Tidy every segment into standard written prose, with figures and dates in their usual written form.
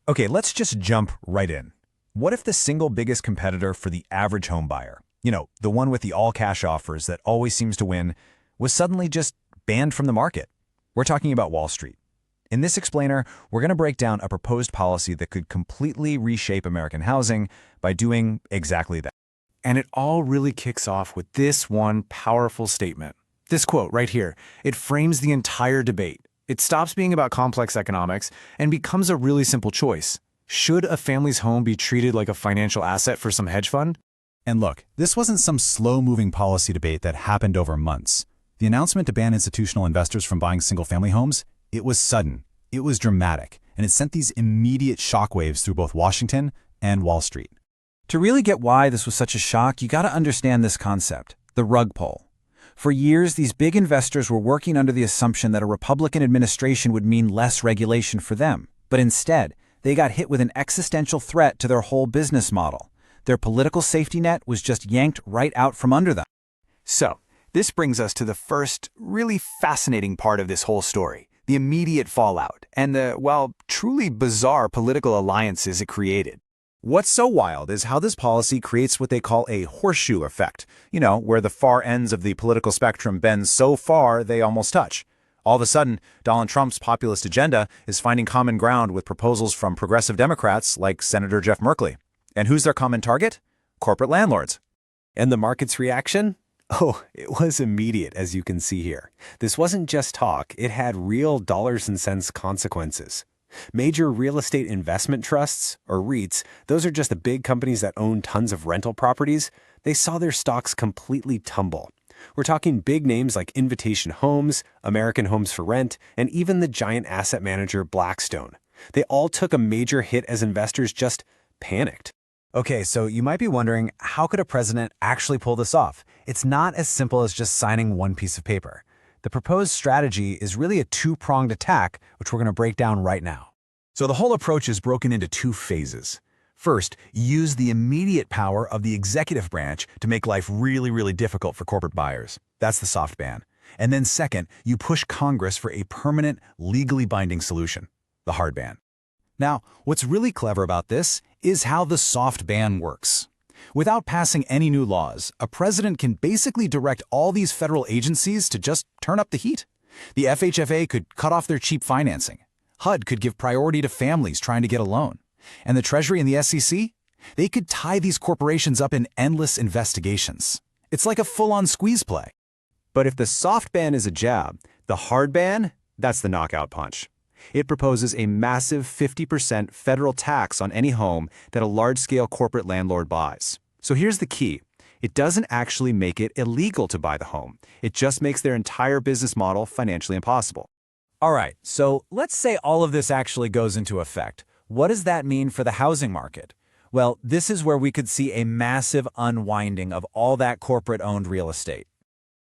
Okay, let's just jump right in. What if the single biggest competitor for the average home buyer, the one with the all-cash offers that always seems to win, was suddenly just banned from the market? We're talking about Wall Street. In this explainer, we're going to break down a proposed policy that could completely reshape American housing by doing exactly that. And it all really kicks off with this one powerful statement. This quote right here, it frames the entire debate. It stops being about complex economics and becomes a really simple choice. Should a family's home be treated like a financial asset for some hedge fund? And look, this wasn't some slow-moving policy debate that happened over months. The announcement to ban institutional investors from buying single-family homes, it was sudden, it was dramatic, and it sent these immediate shockwaves through both Washington and Wall Street. To really get why this was such a shock, you got to understand this concept, the rug pull. For years, these big investors were working under the assumption that a Republican administration would mean less regulation for them. But instead, they got hit with an existential threat to their whole business model. Their political safety net was just yanked right out from under them. So, this brings us to the first really fascinating part of this whole story, the immediate fallout and the, truly bizarre political alliances it created. What's so wild is how this policy creates what they call a horseshoe effect, where the far ends of the political spectrum bend so far they almost touch. All of a sudden, Donald Trump's populist agenda is finding common ground with proposals from progressive Democrats like Senator Jeff Merkley. And who's their common target? Corporate landlords. And the market's reaction? Oh, it was immediate, as you can see here. This wasn't just talk, it had real dollars and cents consequences. Major real estate investment trusts, or REITs, those are just the big companies that own tons of rental properties, they saw their stocks completely tumble. We're talking big names like Invitation Homes, American Homes for Rent, and even the giant asset manager Blackstone. They all took a major hit as investors just panicked. Okay, so you might be wondering, how could a president actually pull this off? It's not as simple as just signing one piece of paper. The proposed strategy is really a two-pronged attack, which we're going to break down right now. So the whole approach is broken into two phases. First, use the immediate power of the executive branch to make life really, really difficult for corporate buyers. That's the soft ban. And then second, you push Congress for a permanent, legally binding solution, the hard ban. Now, what's really clever about this is how the soft ban works. Without passing any new laws, a president can basically direct all these federal agencies to just turn up the heat. The FHFA could cut off their cheap financing. HUD could give priority to families trying to get a loan. And the Treasury and the SEC? They could tie these corporations up in endless investigations. It's like a full-on squeeze play. But if the soft ban is a jab, the hard ban, that's the knockout punch. It proposes a massive 50% federal tax on any home that a large-scale corporate landlord buys. So here's the key. It doesn't actually make it illegal to buy the home. It just makes their entire business model financially impossible. All right, so let's say all of this actually goes into effect. What does that mean for the housing market? Well, this is where we could see a massive unwinding of all that corporate-owned real estate.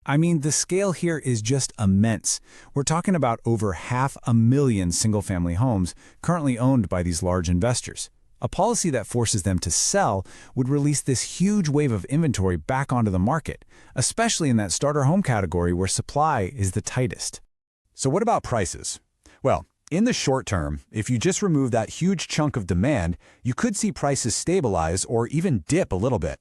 I mean, the scale here is just immense. We're talking about over 500,000 single-family homes currently owned by these large investors. A policy that forces them to sell would release this huge wave of inventory back onto the market, especially in that starter home category where supply is the tightest. So what about prices? Well, in the short term, if you just remove that huge chunk of demand, you could see prices stabilize or even dip a little bit.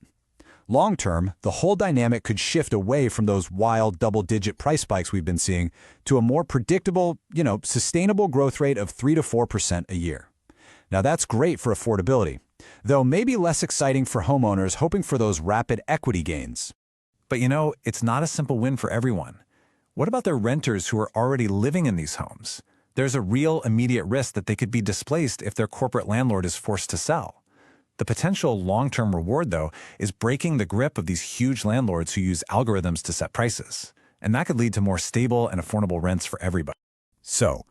Long term, the whole dynamic could shift away from those wild double-digit price spikes we've been seeing to a more predictable, sustainable growth rate of 3 to 4% a year. Now that's great for affordability, though maybe less exciting for homeowners hoping for those rapid equity gains. But it's not a simple win for everyone. What about the renters who are already living in these homes? There's a real immediate risk that they could be displaced if their corporate landlord is forced to sell. The potential long-term reward, though, is breaking the grip of these huge landlords who use algorithms to set prices. And that could lead to more stable and affordable rents for everybody. So,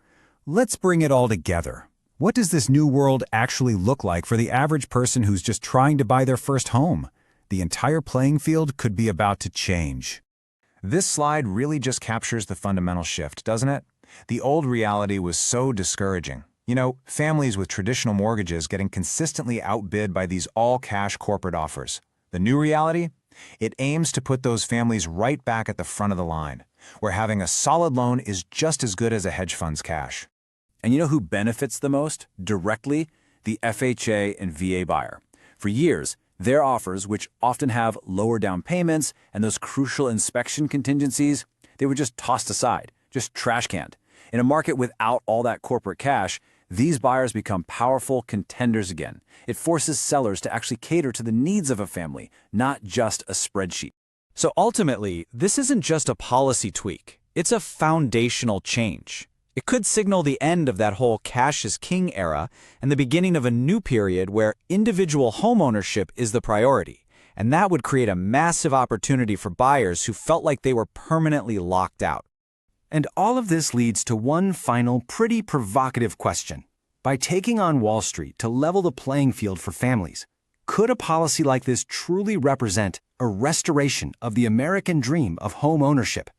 let's bring it all together. What does this new world actually look like for the average person who's just trying to buy their first home? The entire playing field could be about to change. This slide really just captures the fundamental shift, doesn't it? The old reality was so discouraging. Families with traditional mortgages getting consistently outbid by these all-cash corporate offers. The new reality? It aims to put those families right back at the front of the line, where having a solid loan is just as good as a hedge fund's cash. And you know who benefits the most, directly? the FHA and VA buyer. For years, their offers, which often have lower down payments and those crucial inspection contingencies, they were just tossed aside, just trash canned. In a market without all that corporate cash, these buyers become powerful contenders again. It forces sellers to actually cater to the needs of a family, not just a spreadsheet. So ultimately, this isn't just a policy tweak. It's a foundational change. It could signal the end of that whole cash is king era and the beginning of a new period where individual homeownership is the priority. And that would create a massive opportunity for buyers who felt like they were permanently locked out. And all of this leads to one final pretty provocative question. By taking on Wall Street to level the playing field for families, could a policy like this truly represent a restoration of the American dream of home ownership?